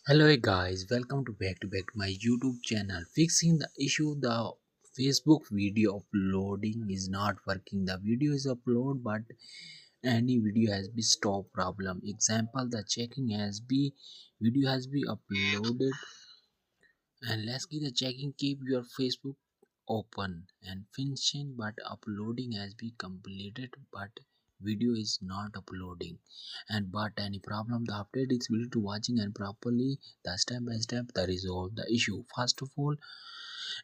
Hello guys, welcome to back to my YouTube channel. Fixing the issue, the Facebook video uploading is not working. The video is upload, but any video has been stop problem. Example, the checking has been video has been uploaded, and let's give the checking. Keep your Facebook open and finishing, but uploading has been completed, but video is not uploading. And but any problem, the update is ready to watching and properly the step by step the resolve the issue. First of all,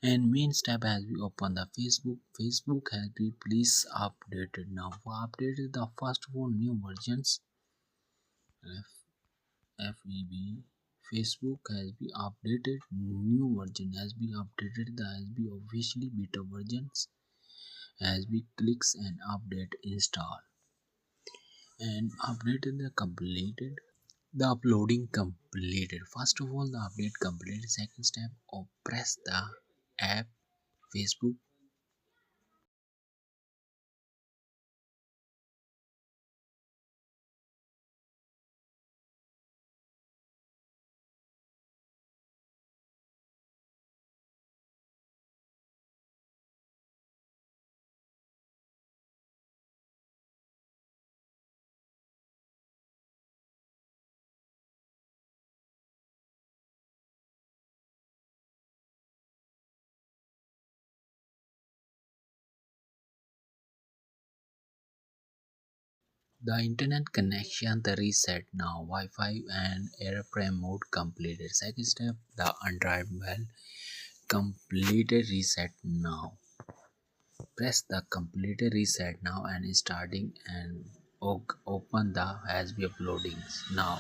and main step has been open the Facebook has been please updated. Now for updated the first of all new versions FEB. Facebook has been updated. New version has been updated. The has been officially beta versions has been clicks and update install and updated the completed. The uploading completed. First of all, the update completed. Second step, press the app Facebook. The internet connection the reset now Wi-Fi and airplane mode completed. Second step, the Android well completed reset now. Press the completed reset now and starting and open the has be uploading now.